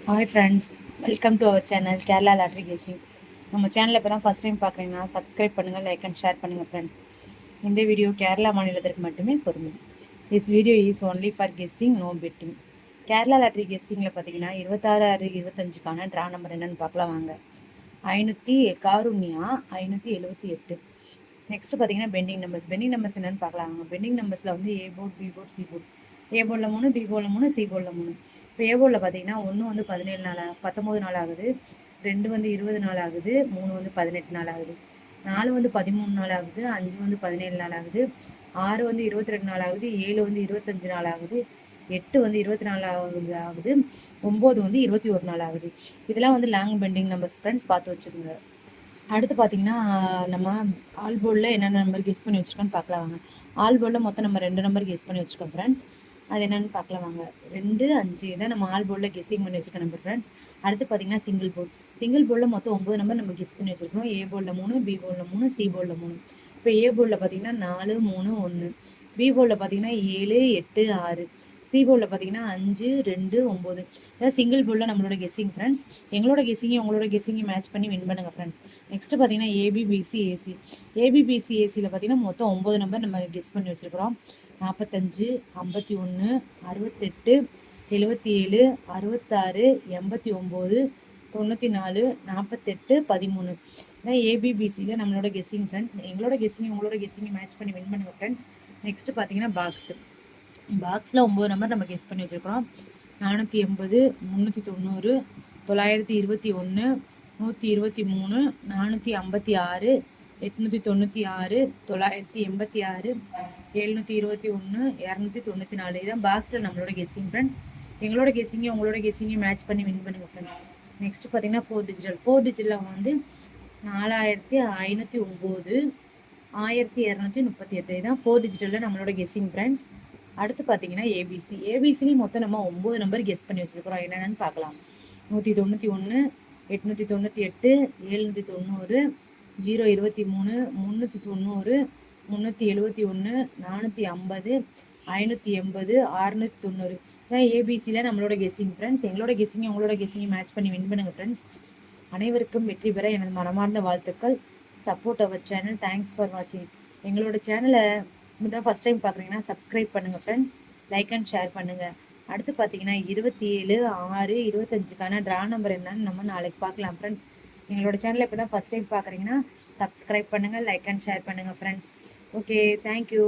Hi friends, welcome to our channel Kerala lottery guessing. நம்ம சேனலில் இப்போ தான் ஃபஸ்ட் டைம் பார்க்குறீங்கன்னா சப்ஸ்கிரைப் பண்ணுங்கள், லைக் அண்ட் ஷேர் பண்ணுங்கள் ஃப்ரெண்ட்ஸ். இந்த வீடியோ கேரளா மாநிலத்திற்கு மட்டுமே பொருந்தும். This video is only for guessing, no betting. Kerala lottery கெஸ்ஸிங்கில் பார்த்தீங்கன்னா 26/6/25க்கான ட்ரா நம்பர் என்னென்னு பார்க்கலாம் வாங்க. 500 காருண்யா 578. நெக்ஸ்ட்டு பார்த்தீங்கன்னா பெண்டிங் நம்பர்ஸ் என்னென்னு பார்க்கலாம் வாங்க. பெண்டிங் நம்பர்ஸில் வந்து A board, B board, C board. A போர்டில் 3, பி போர்டில் 3, சி போர்டில் 3. இப்போ ஏ போர்டில் பார்த்தீங்கன்னா 1 வந்து 17 நாள் 19 நாள் ஆகுது, 2 வந்து 20 நாள் ஆகுது, 3 வந்து 18 நாள் ஆகுது, 4 வந்து 13 நாள் ஆகுது, 5 வந்து 17 நாள் ஆகுது, 6 வந்து 22 நாள் ஆகுது, 7 வந்து 25 நாள் ஆகுது, 8 வந்து 24 ஆகுது, 9 வந்து 21 நாள் ஆகுது. இதெல்லாம் வந்து லாங் பெண்டிங் நம்பர்ஸ் ஃப்ரெண்ட்ஸ், பார்த்து வச்சுக்கோங்க. அடுத்து பார்த்தீங்கன்னா நம்ம ஆல் போர்டில் என்னென்ன நம்பர் கெஸ் பண்ணி வச்சுருக்கோன்னு பார்க்கலாம் வாங்க. ஆல் போர்டில் மொத்தம் நம்ம 2 நம்பர் கெஸ் பண்ணி வச்சுருக்கோம் ஃப்ரெண்ட்ஸ். அது என்னென்னு பார்க்கலாம் வாங்க. 2, 5 தான் நம்ம ஆல் போர்டில் கெஸ்ஸிங் பண்ணி வச்சுருக்க நம்பர் ஃப்ரெண்ட்ஸ். அடுத்து பார்த்தீங்கன்னா சிங்கிள் போர்டில் மொத்தம் 9 நம்பர் நம்ம கெஸ் பண்ணி வச்சுருக்கோம். ஏ போர்டில் 3, பி போர்டில் 3, சி போர்டில் 3. இப்போ ஏ போர்டில் பார்த்தீங்கன்னா 4, 3, 1. பி போர்டில் பார்த்தீங்கன்னா 7, 8, 6. சி போர்டில் பார்த்தீங்கன்னா 5, 2, 9. அதாவது சிங்கிள் போர்டில் நம்மளோட கெஸ்ஸிங் ஃப்ரெண்ட்ஸ். எங்களோட கெஸ்ஸிங்கை உங்களோட கெஸ்ஸிங்கை மேட்ச் பண்ணி வின் பண்ணுங்கள் ஃப்ரெண்ட்ஸ். நெக்ஸ்ட்டு பார்த்தீங்கன்னா ஏபிபிசி ஏசி. ஏபிபிசி ஏசியில் பார்த்தீங்கன்னா மொத்தம் 9 நம்பர் நம்ம கெஸ் பண்ணி வச்சுருக்கிறோம். 45, 51, 68, 77, 66, 89, 94, 48, 13. இதான் ஏபிபிசியில் நம்மளோட கெஸ்ஸிங் ஃப்ரெண்ட்ஸ். எங்களோட கெஸ்ஸிங் உங்களோட கெஸ்ஸிங்கை மேட்ச் பண்ணி வின் பண்ணுங்கள் ஃப்ரெண்ட்ஸ். நெக்ஸ்ட்டு பார்த்தீங்கன்னா பாக்ஸில் 9 நம்பர் நம்ம கெஸ் பண்ணி வச்சுருக்கிறோம். 480, 390, 921, 123, 456, 896, 986, 721, 294. இதுதான் பாக்ஸில் நம்மளோட கெஸ்ஸிங் ஃப்ரெண்ட்ஸ். எங்களோட கெஸ்ஸிங்கை உங்களோட கெஸ்ஸிங்கை மேட்ச் பண்ணி வின் பண்ணுங்கள் ஃப்ரெண்ட்ஸ். நெக்ஸ்ட்டு பார்த்தீங்கன்னா 4 டிஜிட்டில் வந்து 4509, 1238. இதுதான் 4 டிஜிட்டலில் நம்மளோட கெஸ்ஸிங் ஃப்ரெண்ட்ஸ். அடுத்து பார்த்தீங்கன்னா ஏபிசிலையும் மொத்தம் நம்ம 9 நம்பர் கெஸ் பண்ணி வச்சுருக்கிறோம். என்னென்னு பார்க்கலாம். 191, 898, 790, 023, 390, 371, 450, 580, 690. இதான் ஏபிசியில் நம்மளோட கெஸ்ஸிங் ஃப்ரெண்ட்ஸ். எங்களோட கெஸ்ஸிங்கை உங்களோட கெஸ்ஸிங்கை மேட்ச் பண்ணி வின் பண்ணுங்கள் ஃப்ரெண்ட்ஸ். அனைவருக்கும் வெற்றி பெற எனது மனமார்ந்த வாழ்த்துக்கள். Support our channel. Thanks for வாட்சிங். எங்களோட சேனலை தான் ஃபஸ்ட் டைம் பார்க்குறீங்கன்னா சப்ஸ்கிரைப் பண்ணுங்கள் ஃப்ரெண்ட்ஸ், லைக் அண்ட் ஷேர் பண்ணுங்கள். அடுத்து பார்த்தீங்கன்னா 27/6/25க்கான ட்ரா நம்பர் என்னன்னு நம்ம நாளைக்கு பார்க்கலாம் ஃப்ரெண்ட்ஸ். எங்களோட சேனலை இப்போ தான் ஃபஸ்ட் டைம் பார்க்குறீங்கன்னா சப்ஸ்கிரைப் பண்ணுங்கள், லைக் அண்ட் ஷேர் பண்ணுங்கள் ஃப்ரெண்ட்ஸ். Okay, thank you.